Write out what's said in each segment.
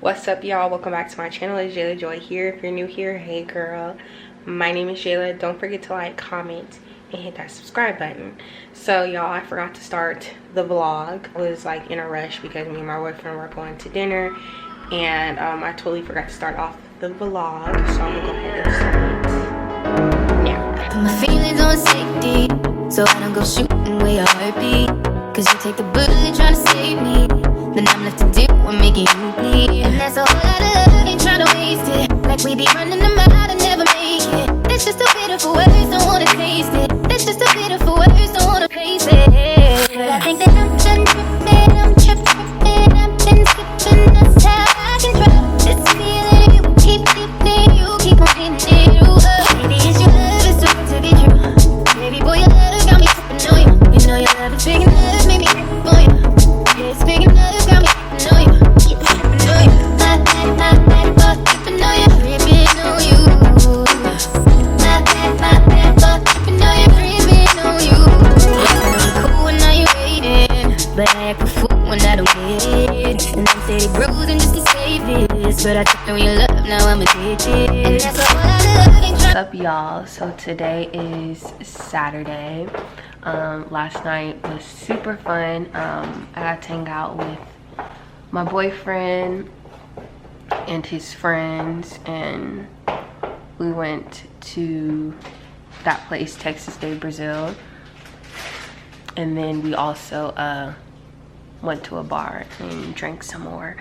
What's up, y'all? Welcome back to my channel. It's Jayla Joy here. If you're new here, hey girl, my name is Jayla. Don't forget to like, comment, and hit that subscribe button. So y'all, I forgot to start the vlog. I was like in a rush because me and my boyfriend were going to dinner, and I totally forgot to start off the vlog, so I'm gonna go ahead and start now. Put my feelings on safety, so I don't go shooting where your heart beat. Cause you take the bullet trying to save me, then I'm left to do what making you bleed. And that's a whole lot of love, ain't trying to waste it. Like we be running them out and never make it. That's just a beautiful words, don't wanna taste it. That's just a beautiful words, don't wanna face it. But I think that I'm done tripping, I'm tripping, I've been skipping, that's how I can trust this feeling. You keep deepening, you keep on painting it. Maybe it's your love, it's too good to be true. Baby boy, your love got me tripping on you. You know your love is big enough, make me for you. Yeah, it's big enough, got me tripping on you. Tripping on you. My bad, for tripping on you. Tripping on you. My bad, for tripping on you. Tripping on you. I'm cool when now you waiting, but I act a fool when I don't get it. And them say they bruising just to save this, but I tripped on your love, now I'm addicted. And that's all I love. What's up, y'all? So today is Saturday. Last night was super fun. I got to hang out with my boyfriend and his friends, and we went to that place, Texas de Brazil, and then we also went to a bar and drank some more.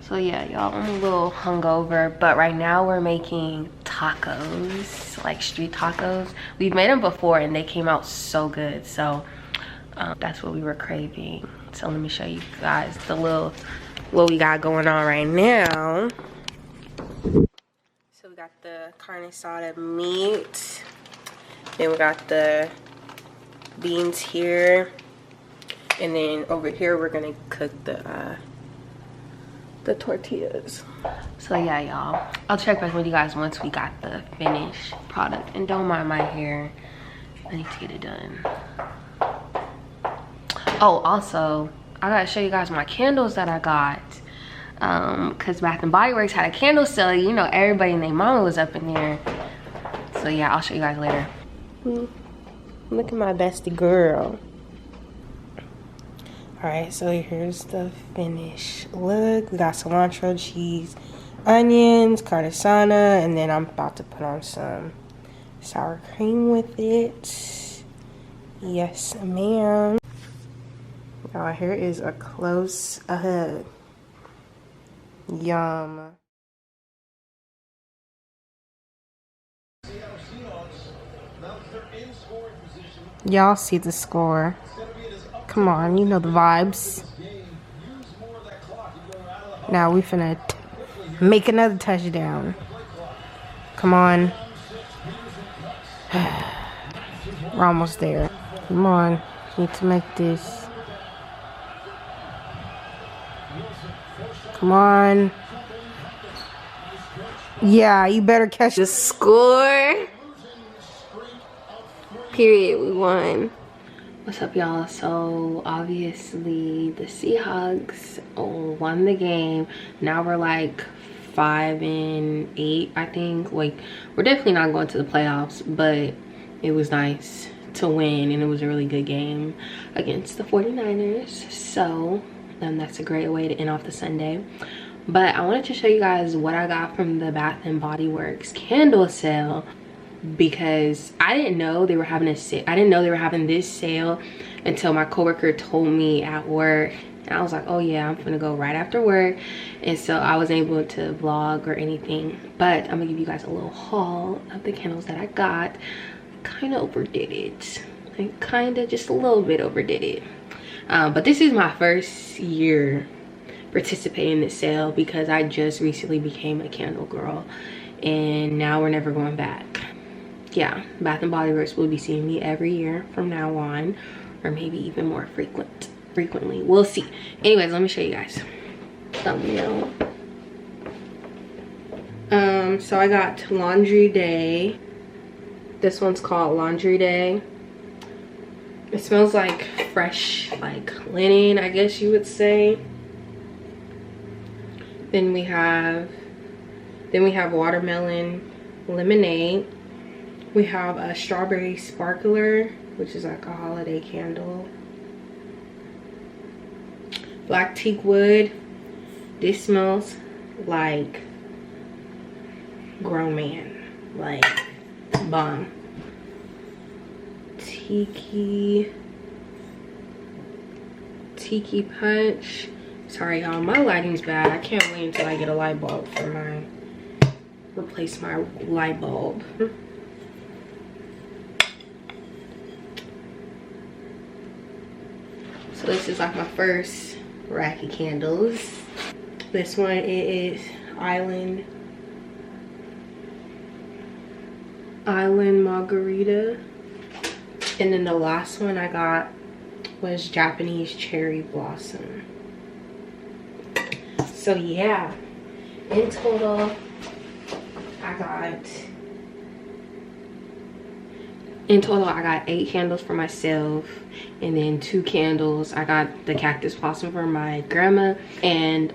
So yeah, y'all, I'm a little hungover, but right now we're making tacos, like street tacos. We've made them before and they came out so good, so that's what we were craving. So let me show you guys the little what we got going on right now. So we got the carne asada meat, then we got the beans here, and then over here we're gonna cook the tortillas. So yeah, y'all, I'll check back with you guys once we got the finished product. And don't mind my hair, I need to get it done. Oh, also, I gotta show you guys my candles that I got, because Bath and Body Works had a candle sale. You know, everybody and their mama was up in there. So yeah, I'll show you guys later. Look at my bestie girl. Alright, so here's the finished look. We got cilantro, cheese, onions, carne asada, and then I'm about to put on some sour cream with it. Yes, ma'am. Y'all, here is a close up. Yum. Y'all see the score. Come on, you know the vibes. Now we finna make another touchdown. Come on. We're almost there. Come on, need to make this. Come on. Yeah, you better catch the score. Period, we won. What's up, y'all? So obviously the Seahawks won the game. Now we're like 5-8, I think. Like, we're definitely not going to the playoffs, but it was nice to win, and it was a really good game against the 49ers. So that's a great way to end off the Sunday. But I wanted to show you guys what I got from the Bath and Body Works candle sale, because I didn't know they were having a sale. I didn't know they were having this sale until my coworker told me at work, and I was like, oh yeah, I'm gonna go right after work. And so I wasn't able to vlog or anything, but I'm gonna give you guys a little haul of the candles that I got. Kind of overdid it. I kind of just a little bit overdid it, but this is my first year participating in this sale because I just recently became a candle girl, and now we're never going back. Yeah, Bath and Body Works will be seeing me every year from now on, or maybe even more frequently. We'll see. Anyways, let me show you guys. Thumbnail. So I got Laundry Day. This one's called Laundry Day. It smells like fresh, like linen, I guess you would say. Then we have watermelon lemonade. We have a strawberry sparkler, which is like a holiday candle. Black teak wood. This smells like grown man, like bomb. Tiki punch. Sorry y'all, my lighting's bad. I can't wait until I get a light bulb for replace my light bulb. So this is like my first rack of candles. This one is Island Margarita. And then the last one I got was Japanese Cherry Blossom. So yeah, in total I got 8 candles for myself, and then 2 candles. I got the cactus blossom for my grandma, and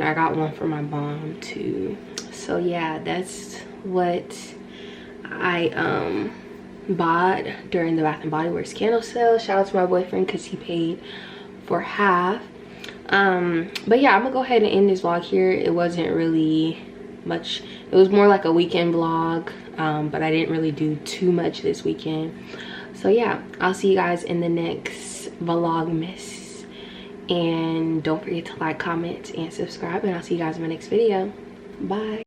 I got one for my mom too. So yeah, that's what I bought during the Bath & Body Works candle sale. Shout out to my boyfriend because he paid for half. But yeah, I'm gonna go ahead and end this vlog here. It wasn't really much, it was more like a weekend vlog, but I didn't really do too much this weekend. So yeah, I'll see you guys in the next Vlogmas, and don't forget to like, comment, and subscribe, and I'll see you guys in my next video. Bye.